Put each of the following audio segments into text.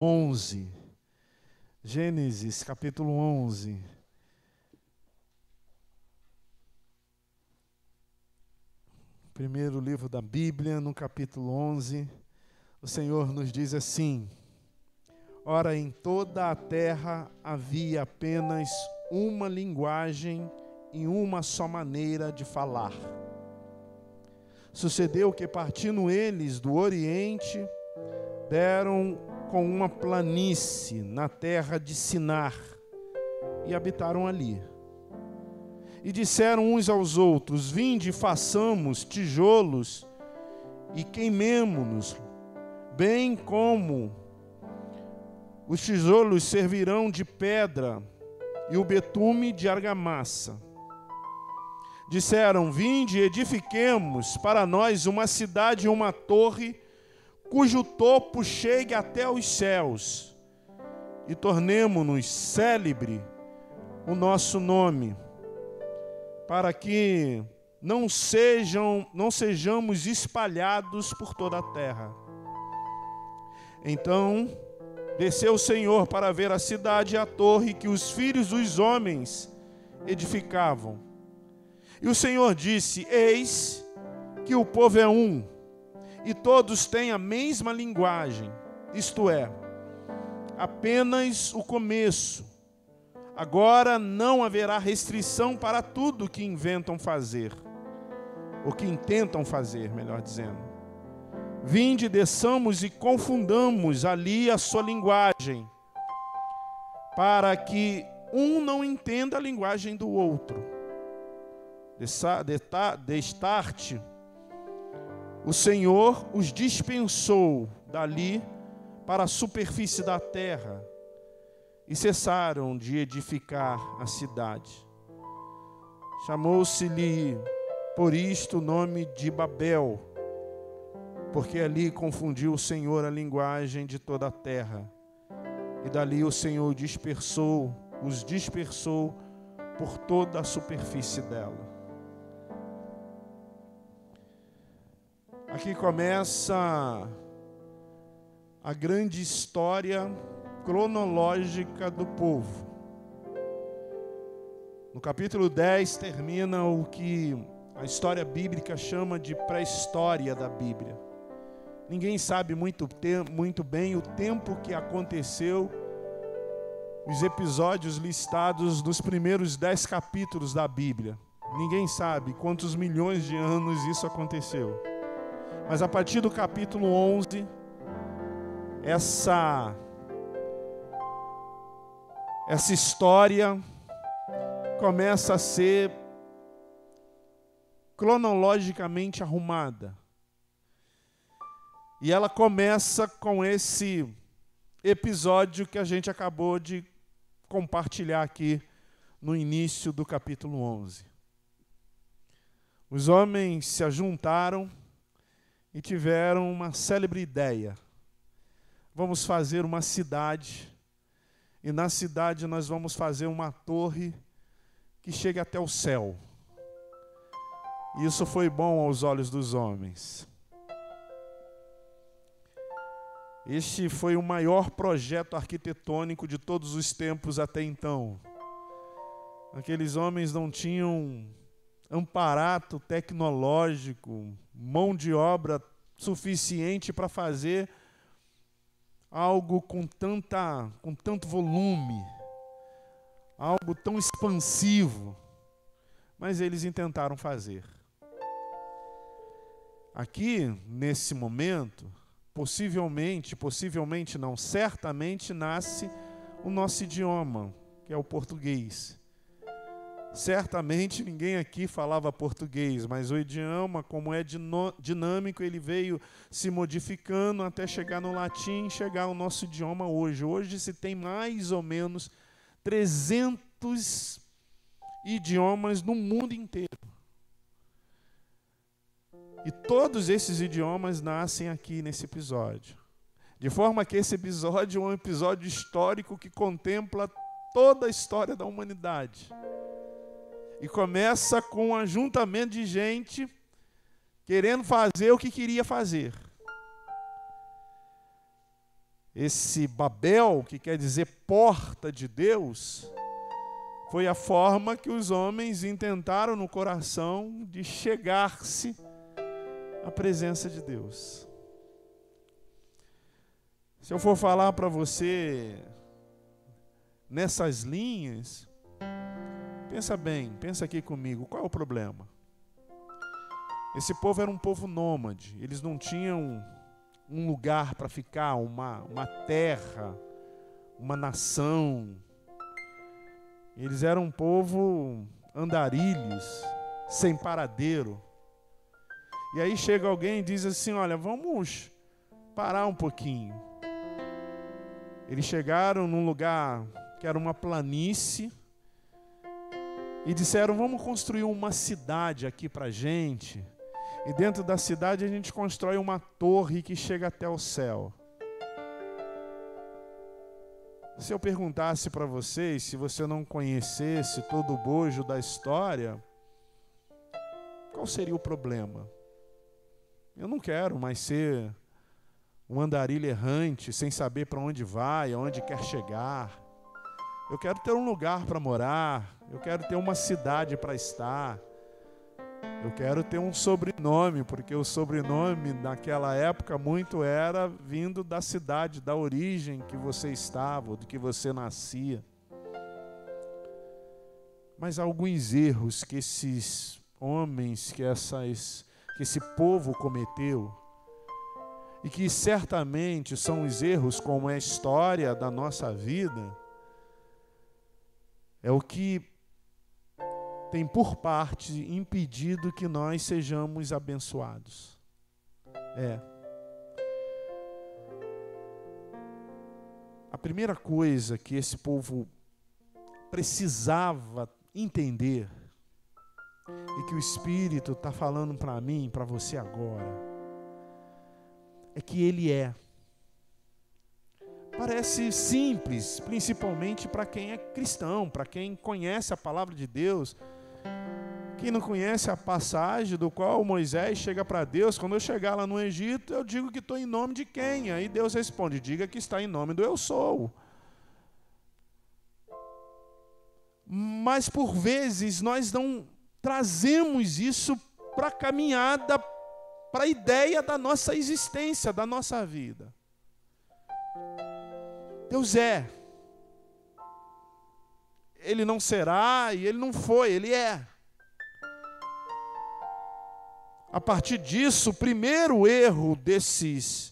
11. Gênesis, capítulo 11. Primeiro livro da Bíblia, no capítulo 11, o Senhor nos diz assim: Ora, em toda a terra havia apenas uma linguagem e uma só maneira de falar. Sucedeu que, partindo eles do Oriente, deram com uma planície na terra de Sinar e habitaram ali. E disseram uns aos outros: Vinde, façamos tijolos e queimemo-nos, bem como os tijolos servirão de pedra e o betume de argamassa. Disseram: Vinde, edifiquemos para nós uma cidade e uma torre, cujo topo chegue até os céus, e tornemo-nos célebre o nosso nome, para que não sejamos espalhados por toda a terra. Então desceu o Senhor para ver a cidade e a torre que os filhos dos homens edificavam. E o Senhor disse: Eis que o povo é um, e todos têm a mesma linguagem, isto é, apenas o começo. Agora não haverá restrição para tudo que inventam fazer, ou que intentam fazer, melhor dizendo. Vinde, desçamos e confundamos ali a sua linguagem, para que um não entenda a linguagem do outro. Destarte, o Senhor os dispensou dali para a superfície da terra, e cessaram de edificar a cidade. Chamou-se-lhe por isto o nome de Babel, porque ali confundiu o Senhor a linguagem de toda a terra. E dali o Senhor os dispersou por toda a superfície dela. Aqui começa a grande história cronológica do povo. No capítulo 10 termina o que a história bíblica chama de pré-história da Bíblia. Ninguém sabe muito bem o tempo que aconteceu os episódios listados nos primeiros 10 capítulos da Bíblia. Ninguém sabe quantos milhões de anos isso aconteceu. Mas a partir do capítulo 11, essa história começa a ser cronologicamente arrumada. E ela começa com esse episódio que a gente acabou de compartilhar aqui no início do capítulo 11. Os homens se ajuntaram e tiveram uma célebre ideia. Vamos fazer uma cidade, e na cidade nós vamos fazer uma torre que chegue até o céu. Isso foi bom aos olhos dos homens. Este foi o maior projeto arquitetônico de todos os tempos até então. Aqueles homens não tinham aparato tecnológico, mão de obra suficiente para fazer algo com tanto volume, algo tão expansivo, mas eles intentaram fazer. Aqui, nesse momento, possivelmente não, certamente nasce o nosso idioma, que é o português. Certamente ninguém aqui falava português, mas o idioma, como é dinâmico, ele veio se modificando até chegar no latim e chegar ao nosso idioma hoje. Hoje se tem mais ou menos 300 idiomas no mundo inteiro. E todos esses idiomas nascem aqui nesse episódio. De forma que esse episódio é um episódio histórico que contempla toda a história da humanidade. E começa com um ajuntamento de gente querendo fazer o que queria fazer. esse Babel, que quer dizer porta de Deus, foi a forma que os homens intentaram no coração de chegar-se à presença de Deus. Se eu for falar para você nessas linhas, pensa bem, pensa aqui comigo, qual é o problema? Esse povo era um povo nômade, eles não tinham um lugar para ficar, uma terra, uma nação. Eles eram um povo andarilhos, sem paradeiro. E aí chega alguém e diz assim, olha, vamos parar um pouquinho. Eles chegaram num lugar que era uma planície e disseram, vamos construir uma cidade aqui para a gente. E dentro da cidade a gente constrói uma torre que chega até o céu. Se eu perguntasse para vocês, se você não conhecesse todo o bojo da história, qual seria o problema? Eu não quero mais ser um andarilho errante, sem saber para onde vai, aonde quer chegar. Eu quero ter um lugar para morar, eu quero ter uma cidade para estar. Eu quero ter um sobrenome, porque o sobrenome naquela época muito era vindo da cidade, da origem que você estava, do que você nascia. Mas há alguns erros que esses homens, que esse povo cometeu, e que certamente são os erros como é a história da nossa vida, é o que tem por parte impedido que nós sejamos abençoados. A primeira coisa que esse povo precisava entender, e que o Espírito está falando para mim, para você agora, é que Ele é. Parece simples, principalmente para quem é cristão, para quem conhece a palavra de Deus. Quem não conhece a passagem do qual Moisés chega para Deus, quando eu chegar lá no Egito, eu digo que estou em nome de quem? Aí Deus responde, diga que está em nome do eu sou. Mas por vezes nós não trazemos isso para a caminhada, para a ideia da nossa existência, da nossa vida. Deus é. Ele não será e Ele não foi, Ele é. A partir disso, o primeiro erro desse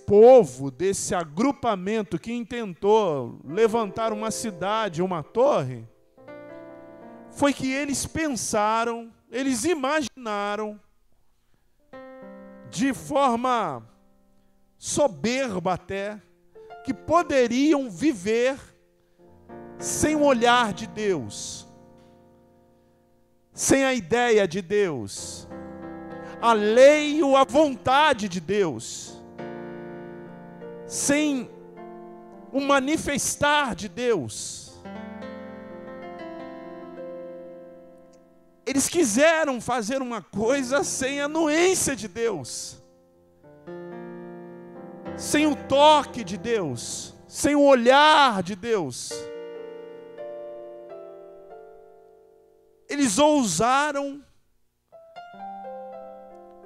povo, desse agrupamento que intentou levantar uma cidade, uma torre, foi que eles pensaram, eles imaginaram, de forma soberba até, que poderiam viver sem o olhar de Deus, sem a ideia de Deus, a lei ou a vontade de Deus, sem o manifestar de Deus. Eles quiseram fazer uma coisa sem a anuência de Deus, sem o toque de Deus, sem o olhar de Deus. Eles ousaram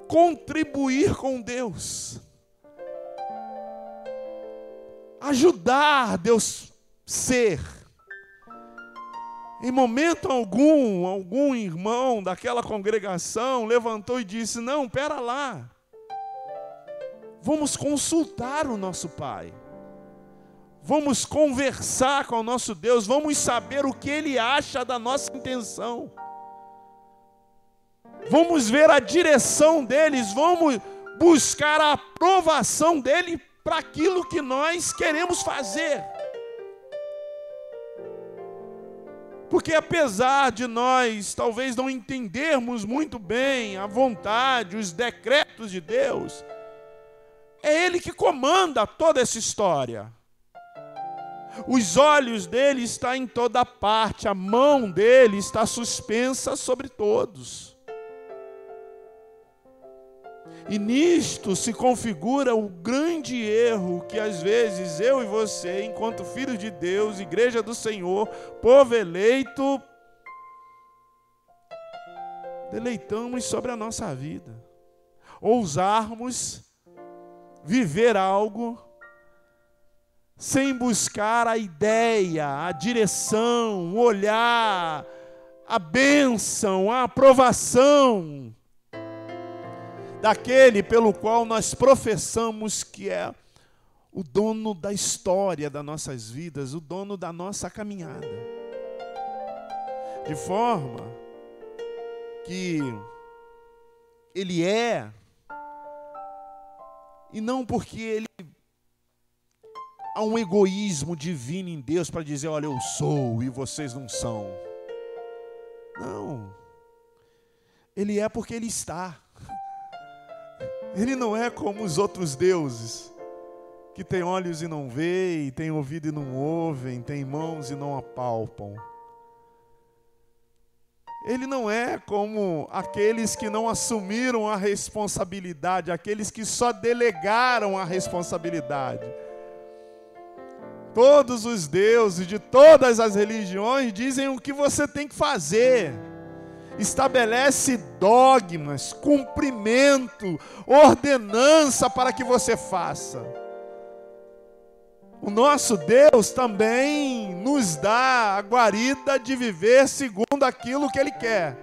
contribuir com Deus, ajudar Deus ser. Em momento algum irmão daquela congregação levantou e disse, não, pera lá, vamos consultar o nosso Pai, vamos conversar com o nosso Deus, vamos saber o que Ele acha da nossa intenção, vamos ver a direção deles, vamos buscar a aprovação dEle para aquilo que nós queremos fazer. Porque apesar de nós talvez não entendermos muito bem a vontade, os decretos de Deus, é Ele que comanda toda essa história. Os olhos dele estão em toda parte, a mão dele está suspensa sobre todos. E nisto se configura o grande erro que às vezes eu e você, enquanto filhos de Deus, igreja do Senhor, povo eleito, deleitamos sobre a nossa vida. Ousarmos viver algo sem buscar a ideia, a direção, o olhar, a bênção, a aprovação daquele pelo qual nós professamos que é o dono da história das nossas vidas, o dono da nossa caminhada. De forma que Ele é, e não porque há um egoísmo divino em Deus para dizer, olha, eu sou e vocês não são. Não. Ele é porque Ele está. Ele não é como os outros deuses, que têm olhos e não veem, têm ouvido e não ouvem, têm mãos e não apalpam. Ele não é como aqueles que não assumiram a responsabilidade, aqueles que só delegaram a responsabilidade. Todos os deuses de todas as religiões dizem o que você tem que fazer. Estabelece dogmas, cumprimento, ordenança para que você faça. O nosso Deus também nos dá a guarida de viver segundo aquilo que Ele quer.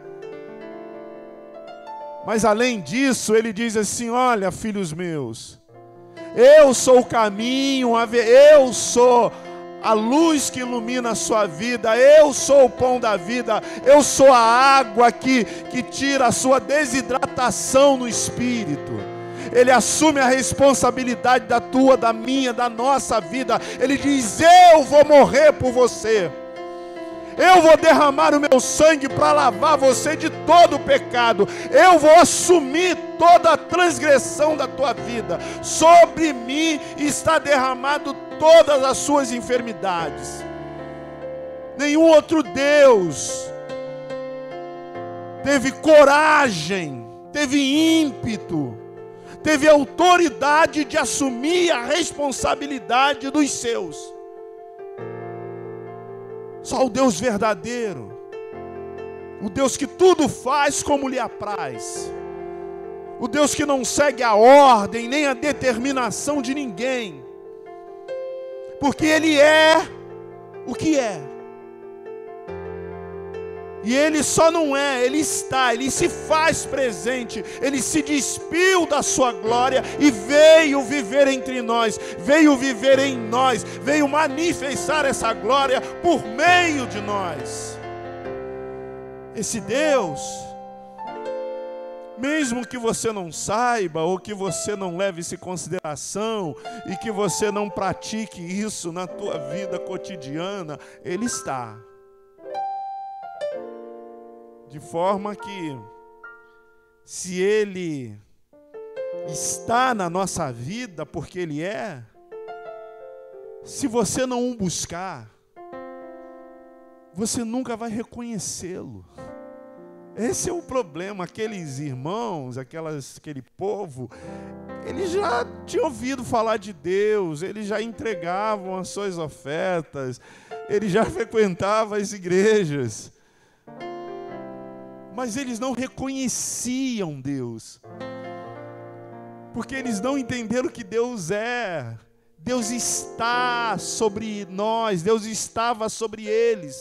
Mas além disso, Ele diz assim, olha, filhos meus, eu sou o caminho, eu sou a luz que ilumina a sua vida, eu sou o pão da vida, eu sou a água que tira a sua desidratação no espírito. Ele assume a responsabilidade da tua, da minha, da nossa vida. Ele diz, eu vou morrer por você. Eu vou derramar o meu sangue para lavar você de todo o pecado. Eu vou assumir toda a transgressão da tua vida. Sobre mim está derramado todas as suas enfermidades. Nenhum outro Deus teve coragem, teve ímpeto, teve autoridade de assumir a responsabilidade dos seus. Só o Deus verdadeiro, o Deus que tudo faz como lhe apraz, o Deus que não segue a ordem nem a determinação de ninguém, porque Ele é o que é. E Ele só não é, Ele está, Ele se faz presente, Ele se despiu da sua glória e veio viver entre nós, veio viver em nós, veio manifestar essa glória por meio de nós. Esse Deus, mesmo que você não saiba, ou que você não leve isso em consideração, e que você não pratique isso na tua vida cotidiana, Ele está. De forma que, se Ele está na nossa vida, porque Ele é, se você não o buscar, você nunca vai reconhecê-lo. Esse é o problema. Aqueles irmãos, aquele povo, eles já tinham ouvido falar de Deus, eles já entregavam as suas ofertas, eles já frequentavam as igrejas, mas eles não reconheciam Deus, porque eles não entenderam que Deus é. Deus está sobre nós, Deus estava sobre eles.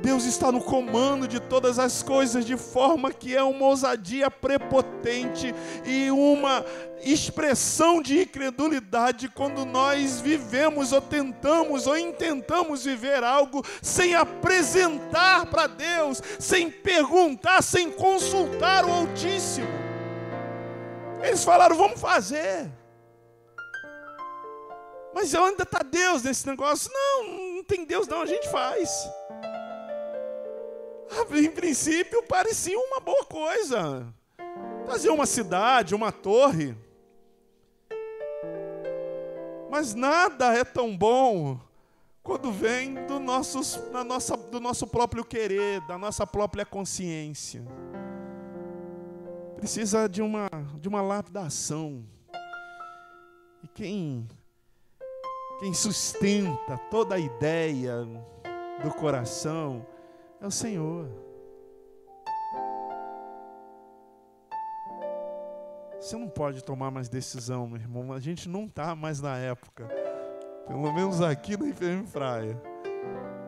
Deus está no comando de todas as coisas, de forma que é uma ousadia prepotente e uma expressão de incredulidade quando nós vivemos ou tentamos ou intentamos viver algo sem apresentar para Deus, sem perguntar, sem consultar o Altíssimo. Eles falaram, vamos fazer. Mas onde está Deus nesse negócio? Não tem Deus não, a gente faz. Em princípio parecia uma boa coisa, fazer uma cidade, uma torre, mas nada é tão bom quando vem do nosso próprio querer, da nossa própria consciência. Precisa de de uma lapidação. E quem sustenta toda a ideia do coração é o Senhor. Você não pode tomar mais decisão, meu irmão. A gente não está mais na época, pelo menos aqui na IPM Praia,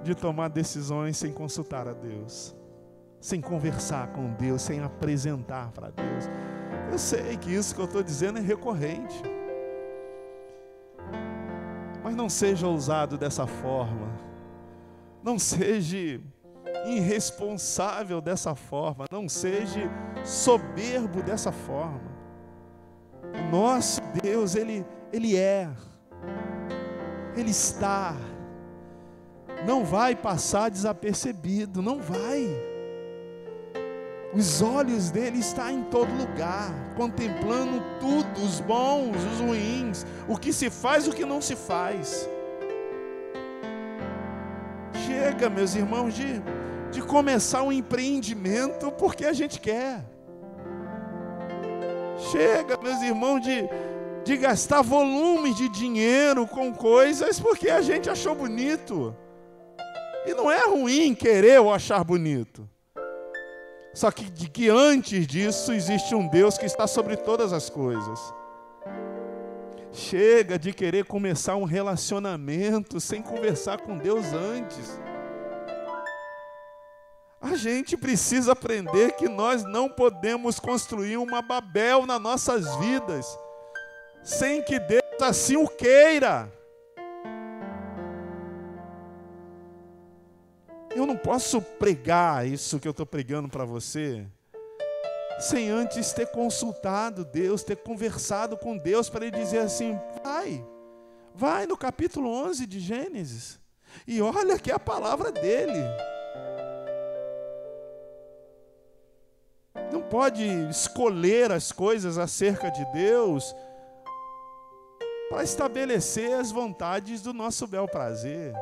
de tomar decisões sem consultar a Deus, sem conversar com Deus, sem apresentar para Deus. Eu sei que isso que eu estou dizendo é recorrente, mas não seja ousado dessa forma, não seja irresponsável dessa forma, não seja soberbo dessa forma. O nosso Deus, Ele está, não vai passar desapercebido, não vai. Os olhos dele estão em todo lugar, contemplando tudo, os bons, os ruins, o que se faz e o que não se faz. Chega, meus irmãos, de começar um empreendimento porque a gente quer. Chega, meus irmãos, de gastar volumes de dinheiro com coisas porque a gente achou bonito. E não é ruim querer ou achar bonito. Só que antes disso existe um Deus que está sobre todas as coisas. Chega de querer começar um relacionamento sem conversar com Deus antes. A gente precisa aprender que nós não podemos construir uma Babel nas nossas vidas sem que Deus assim o queira. Eu não posso pregar isso que eu estou pregando para você sem antes ter consultado Deus, ter conversado com Deus para Ele dizer assim, vai no capítulo 11 de Gênesis e olha que é a palavra dele. Não pode escolher as coisas acerca de Deus para estabelecer as vontades do nosso bel prazer.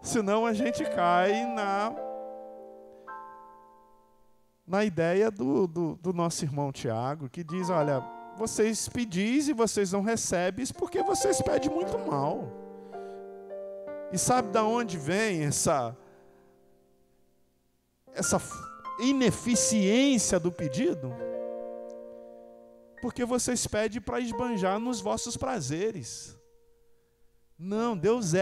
Senão a gente cai na ideia do nosso irmão Tiago, que diz, olha, vocês pedis e vocês não recebem porque vocês pedem muito mal. E sabe de onde vem essa ineficiência do pedido? Porque vocês pedem para esbanjar nos vossos prazeres. Não, Deus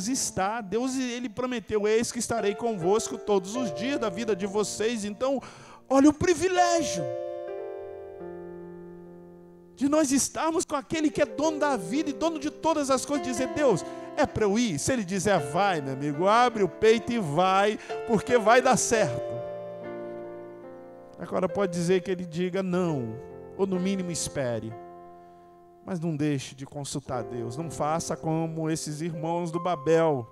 está, Ele prometeu, eis que estarei convosco todos os dias da vida de vocês. Então, olha o privilégio de nós estarmos com aquele que é dono da vida e dono de todas as coisas, dizer, Deus, é para eu ir? Se Ele dizer, vai, meu amigo, abre o peito e vai, porque vai dar certo. Agora pode dizer que Ele diga não, ou no mínimo espere. Mas não deixe de consultar Deus. Não faça como esses irmãos do Babel.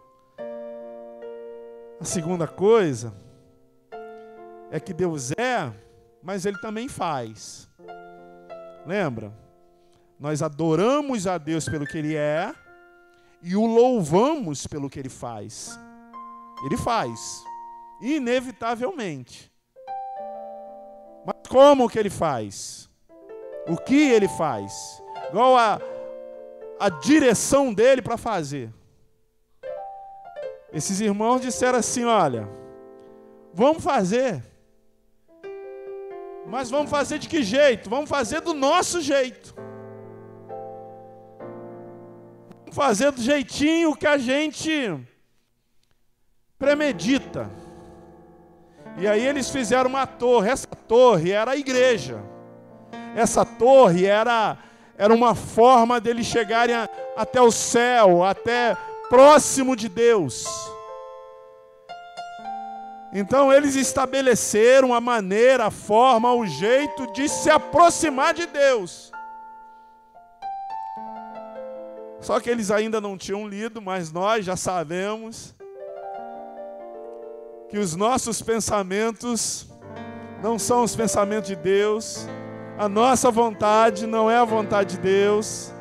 A segunda coisa é que Deus é, mas Ele também faz. Lembra? Nós adoramos a Deus pelo que Ele é e o louvamos pelo que Ele faz. Ele faz, inevitavelmente. Mas como que Ele faz? O que Ele faz? Qual a direção dele para fazer? Esses irmãos disseram assim, olha, vamos fazer, mas vamos fazer de que jeito? Vamos fazer do nosso jeito. Vamos fazer do jeitinho que a gente premedita. E aí eles fizeram uma torre. Essa torre era a igreja. Essa torre era uma forma deles chegarem até o céu, até próximo de Deus. Então eles estabeleceram a maneira, a forma, o jeito de se aproximar de Deus. Só que eles ainda não tinham lido, mas nós já sabemos que os nossos pensamentos não são os pensamentos de Deus. A nossa vontade não é a vontade de Deus.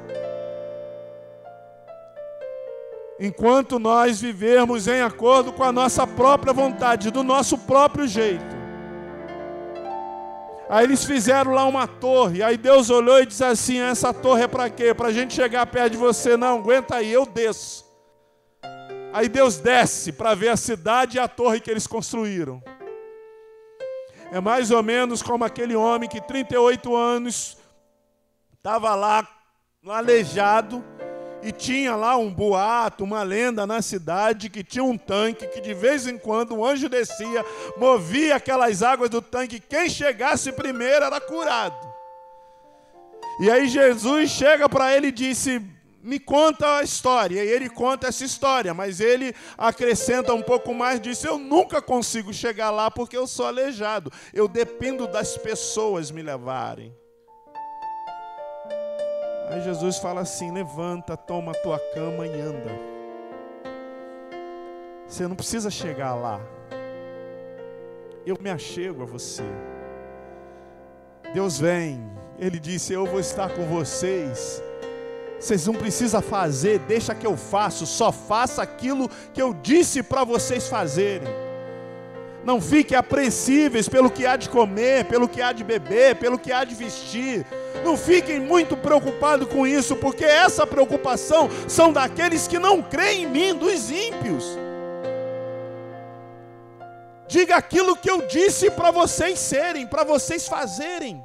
Enquanto nós vivermos em acordo com a nossa própria vontade, do nosso próprio jeito, Aí eles fizeram lá uma torre. Aí Deus olhou e disse assim: essa torre é para quê? Para a gente chegar perto de você. Não, aguenta aí, eu desço. Aí Deus desce para ver a cidade e a torre que eles construíram. É mais ou menos como aquele homem que 38 anos estava lá aleijado e tinha lá um boato, uma lenda na cidade que tinha um tanque que de vez em quando um anjo descia, movia aquelas águas do tanque, quem chegasse primeiro era curado. E aí Jesus chega para ele e disse: me conta a história. E ele conta essa história, mas ele acrescenta um pouco mais, disse: eu nunca consigo chegar lá porque eu sou aleijado, eu dependo das pessoas me levarem. Aí Jesus fala assim: levanta, toma a tua cama e anda. Você não precisa chegar lá. Eu me achego a você. Deus vem. Ele disse: eu vou estar com vocês. Vocês não precisam fazer, deixa que eu faço. Só faça aquilo que eu disse para vocês fazerem. Não fiquem apreensíveis pelo que há de comer, pelo que há de beber, pelo que há de vestir. Não fiquem muito preocupados com isso, porque essa preocupação são daqueles que não creem em mim, dos ímpios. Diga aquilo que eu disse para vocês serem, para vocês fazerem.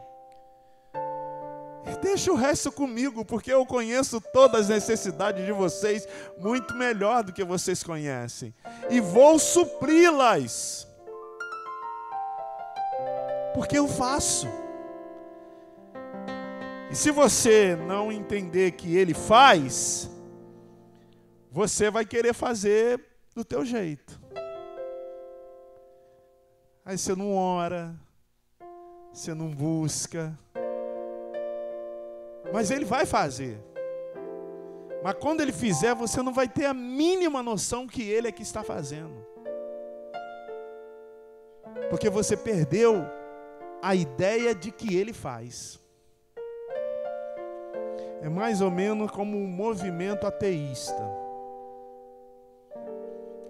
E deixa o resto comigo, porque eu conheço todas as necessidades de vocês muito melhor do que vocês conhecem. E vou supri-las. Porque eu faço. E se você não entender que Ele faz, você vai querer fazer do teu jeito. Aí você não ora, você não busca. Mas Ele vai fazer. Mas quando Ele fizer, você não vai ter a mínima noção que Ele é que está fazendo. Porque você perdeu a ideia de que Ele faz. É mais ou menos como um movimento ateísta.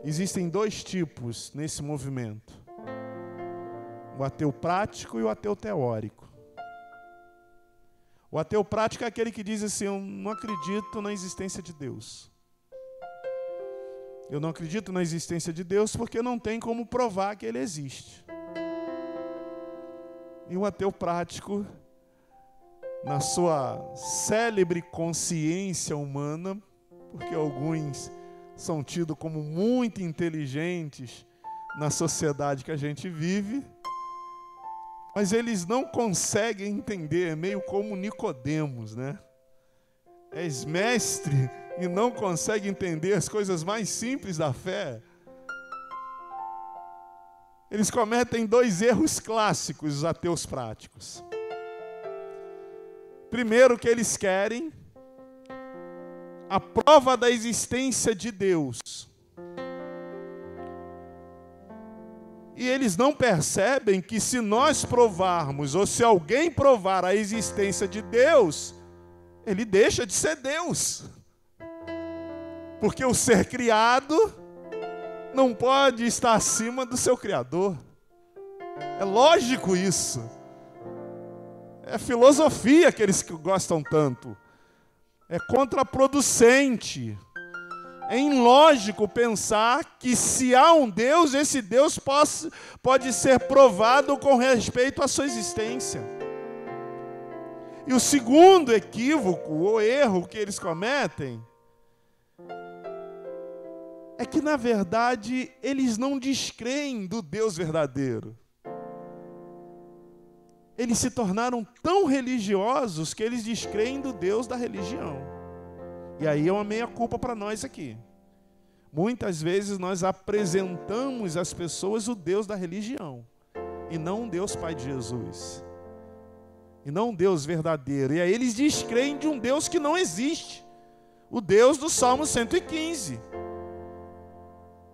Existem dois tipos nesse movimento: o ateu prático e o ateu teórico. O ateu prático é aquele que diz assim: eu não acredito na existência de Deus. Eu não acredito na existência de Deus porque não tem como provar que Ele existe. E o ateu prático, na sua célebre consciência humana, porque alguns são tidos como muito inteligentes na sociedade que a gente vive, mas eles não conseguem entender, é meio como Nicodemos, né? És mestre e não consegue entender as coisas mais simples da fé. Eles cometem dois erros clássicos, os ateus práticos. Primeiro, que eles querem a prova da existência de Deus. E eles não percebem que se nós provarmos, ou se alguém provar a existência de Deus, ele deixa de ser Deus. Porque o ser criado não pode estar acima do seu Criador. É lógico isso. É filosofia que eles gostam tanto. É contraproducente. É ilógico pensar que se há um Deus, esse Deus pode ser provado com respeito à sua existência. E o segundo equívoco ou erro que eles cometem é que, na verdade, eles não descreem do Deus verdadeiro. Eles se tornaram tão religiosos que eles descreem do Deus da religião. E aí é uma meia-culpa para nós aqui. Muitas vezes nós apresentamos às pessoas o Deus da religião, e não o Deus Pai de Jesus, e não um Deus verdadeiro. E aí eles descreem de um Deus que não existe, o Deus do Salmo 115.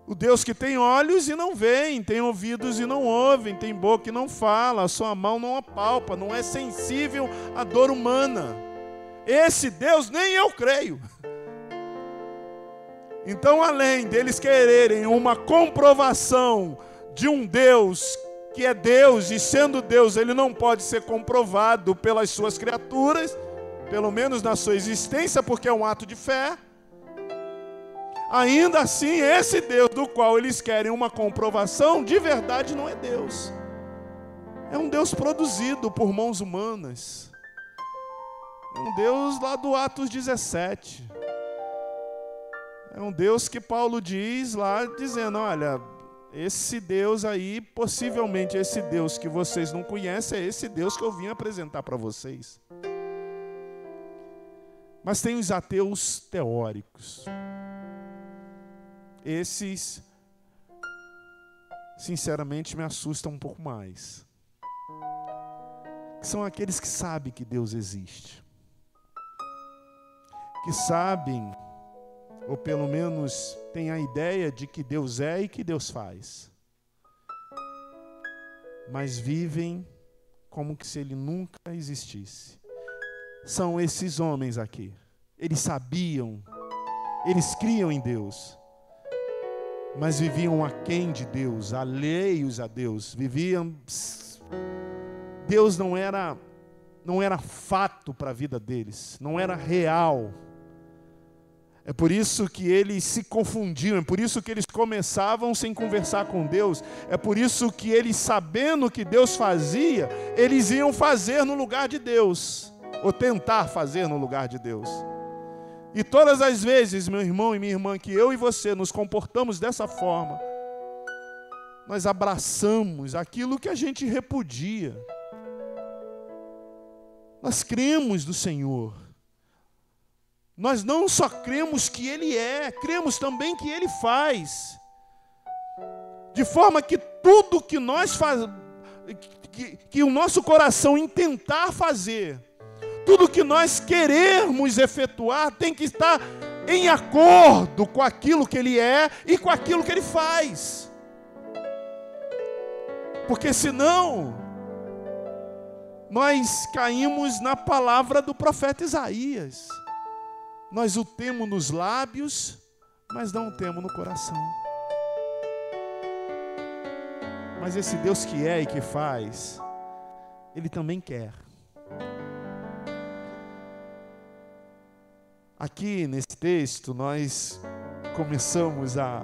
O Deus que tem olhos e não veem, tem ouvidos e não ouvem, tem boca e não fala, a sua mão não apalpa, não é sensível à dor humana. Esse Deus nem eu creio. Então, além deles quererem uma comprovação de um Deus que é Deus, e sendo Deus, ele não pode ser comprovado pelas suas criaturas, pelo menos na sua existência, porque é um ato de fé. Ainda assim, esse Deus do qual eles querem uma comprovação, de verdade não é Deus. É um Deus produzido por mãos humanas. É um Deus lá do Atos 17. É um Deus que Paulo diz lá, dizendo, olha, esse Deus aí, possivelmente esse Deus que vocês não conhecem, é esse Deus que eu vim apresentar para vocês. Mas tem os ateus teóricos. Esses, sinceramente, me assustam um pouco mais. São aqueles que sabem que Deus existe. Que sabem, ou pelo menos têm a ideia de que Deus é e que Deus faz. Mas vivem como que se Ele nunca existisse. São esses homens aqui. Eles sabiam, eles criam em Deus, mas viviam aquém de Deus, alheios a Deus. Viviam... Deus não era fato para a vida deles, não era real. É por isso que eles se confundiam, é por isso que eles começavam sem conversar com Deus, é por isso que eles, sabendo o que Deus fazia, eles iam fazer no lugar de Deus, ou tentar fazer no lugar de Deus. E todas as vezes, meu irmão e minha irmã, que eu e você nos comportamos dessa forma, nós abraçamos aquilo que a gente repudia. Nós cremos no Senhor. Nós não só cremos que Ele é, cremos também que Ele faz. De forma que tudo que nós fazemos, que o nosso coração intentar fazer, tudo que nós queremos efetuar, tem que estar em acordo com aquilo que Ele é e com aquilo que Ele faz. Porque senão, nós caímos na palavra do profeta Isaías. Nós o temos nos lábios, mas não o temos no coração. Mas esse Deus que é e que faz, Ele também quer. Aqui nesse texto nós começamos a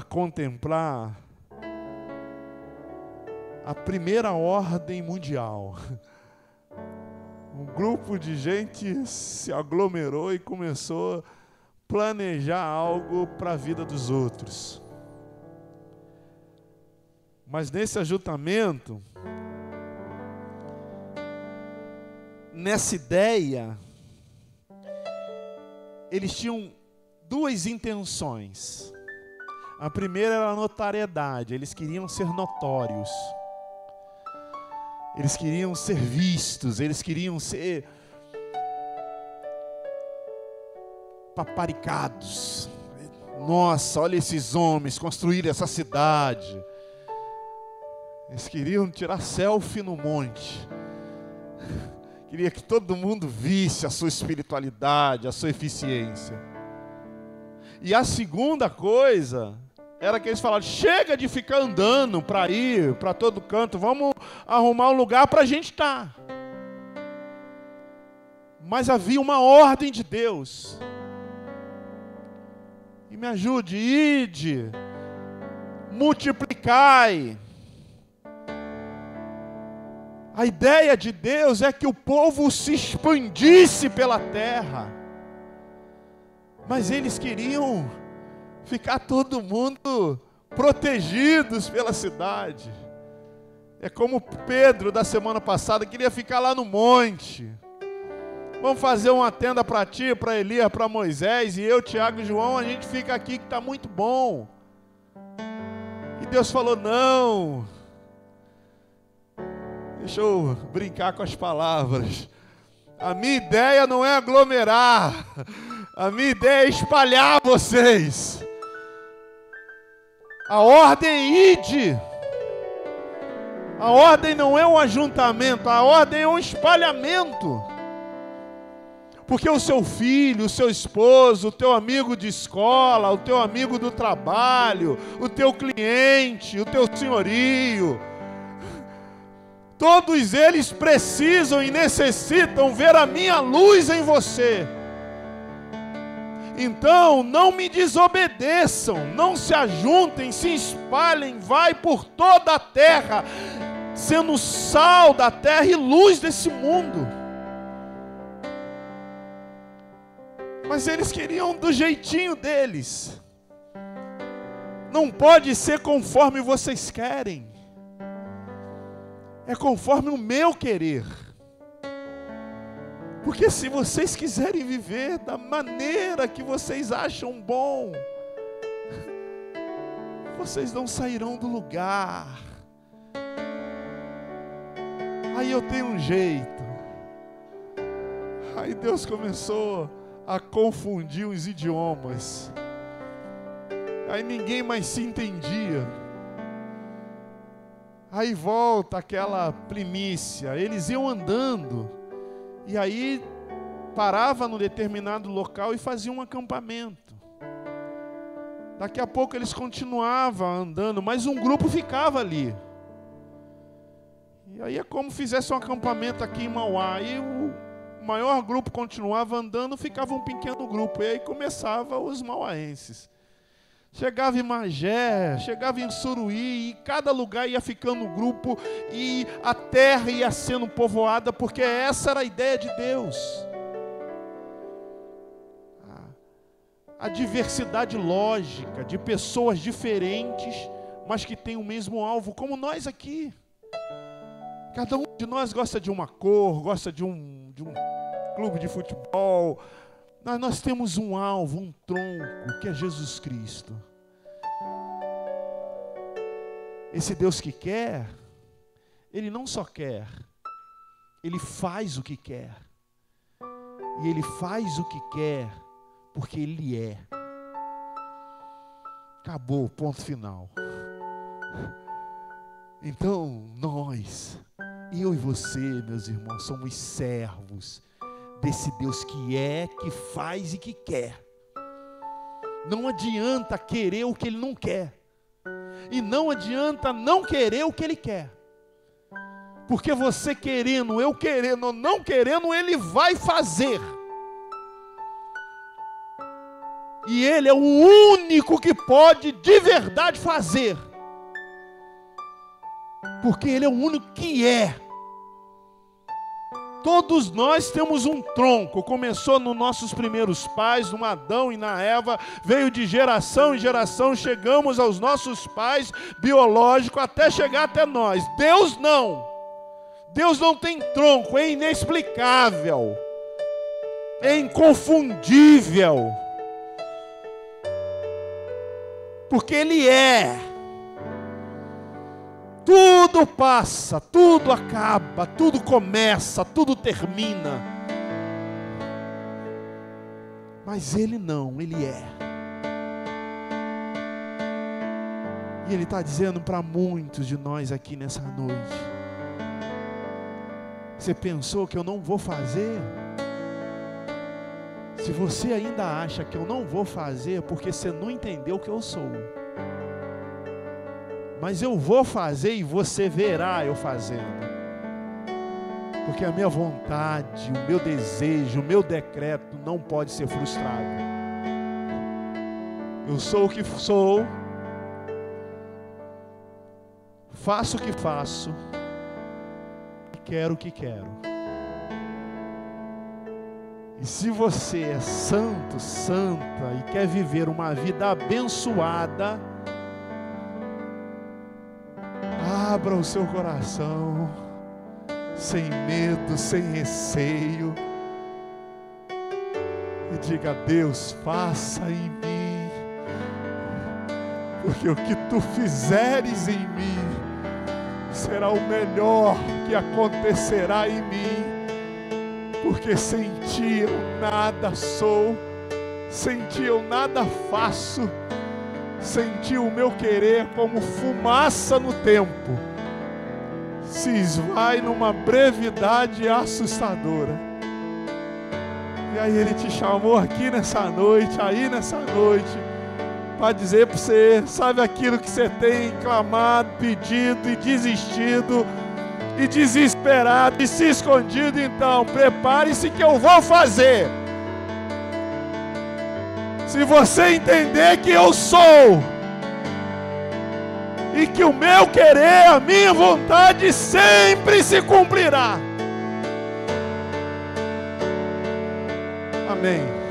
contemplar a primeira ordem mundial. Um grupo de gente se aglomerou e começou a planejar algo para a vida dos outros. Mas nesse ajuntamento, nessa ideia, eles tinham duas intenções. A primeira era a notariedade, eles queriam ser notórios. Eles queriam ser vistos, eles queriam ser paparicados. Nossa, olha esses homens construírem essa cidade. Eles queriam tirar selfie no monte. Queria que todo mundo visse a sua espiritualidade, a sua eficiência. E a segunda coisa era que eles falaram, chega de ficar andando para ir para todo canto, vamos arrumar um lugar para a gente estar. Mas havia uma ordem de Deus. E me ajude, ide, multiplicai. A ideia de Deus é que o povo se expandisse pela terra. Mas eles queriam ficar todo mundo protegidos pela cidade. É como Pedro da semana passada, queria ficar lá no monte. Vamos fazer uma tenda para ti, para Elias, para Moisés, e eu, Tiago e João, a gente fica aqui que está muito bom. E Deus falou, não. Deixa eu brincar com as palavras. A minha ideia não é aglomerar. A minha ideia é espalhar vocês. A ordem é ide. A ordem não é um ajuntamento, a ordem é um espalhamento. Porque o seu filho, o seu esposo, o teu amigo de escola, o teu amigo do trabalho, o teu cliente, o teu senhorio, todos eles precisam e necessitam ver a minha luz em você. Então, não me desobedeçam, não se ajuntem, se espalhem, vai por toda a terra, sendo sal da terra e luz desse mundo. Mas eles queriam do jeitinho deles. Não pode ser conforme vocês querem. É conforme o meu querer. Porque se vocês quiserem viver da maneira que vocês acham bom, vocês não sairão do lugar. Aí eu tenho um jeito. Aí Deus começou a confundir os idiomas. Aí ninguém mais se entendia. Aí volta aquela primícia. Eles iam andando. E aí parava num determinado local e fazia um acampamento. Daqui a pouco eles continuavam andando, mas um grupo ficava ali. E aí é como fizesse um acampamento aqui em Mauá. E o maior grupo continuava andando, ficava um pequeno grupo. E aí começava os mauaenses. Chegava em Magé, chegava em Suruí, e cada lugar ia ficando um grupo, e a terra ia sendo povoada, porque essa era a ideia de Deus. A diversidade lógica de pessoas diferentes, mas que têm o mesmo alvo, como nós aqui. Cada um de nós gosta de uma cor, gosta de um clube de futebol. Nós temos um alvo, um tronco, que é Jesus Cristo. Esse Deus que quer, Ele não só quer, Ele faz o que quer. E Ele faz o que quer, porque Ele é. Acabou, ponto final. Então, nós, eu e você, meus irmãos, somos servos desse Deus que é, que faz e que quer. Não adianta querer o que Ele não quer. E não adianta não querer o que Ele quer. Porque você querendo, eu querendo ou não querendo, Ele vai fazer. E Ele é o único que pode de verdade fazer. Porque Ele é o único que é. Todos nós temos um tronco, começou nos nossos primeiros pais, no Adão e na Eva, veio de geração em geração, chegamos aos nossos pais biológicos, até chegar até nós. Deus não. Deus não tem tronco, é inexplicável, é inconfundível, porque Ele é. Tudo passa, tudo acaba, tudo começa, tudo termina. Mas Ele não, Ele é. E Ele está dizendo para muitos de nós aqui nessa noite: você pensou que eu não vou fazer? Se você ainda acha que eu não vou fazer, porque você não entendeu o que eu sou. Mas eu vou fazer e você verá eu fazendo. Porque a minha vontade, o meu desejo, o meu decreto não pode ser frustrado. Eu sou o que sou, faço o que faço, e quero o que quero. E se você é santo, santa, e quer viver uma vida abençoada, abra o seu coração, sem medo, sem receio, e diga: Deus, faça em mim, porque o que tu fizeres em mim será o melhor que acontecerá em mim, porque sem ti eu nada sou, sem ti eu nada faço. Sentir o meu querer como fumaça no tempo, se esvai numa brevidade assustadora. E aí Ele te chamou aqui nessa noite, aí nessa noite, para dizer para você, sabe aquilo que você tem clamado, pedido e desistido, e desesperado, e se escondido? Então, prepare-se que eu vou fazer. Se você entender que eu sou, e que o meu querer, a minha vontade sempre se cumprirá. Amém.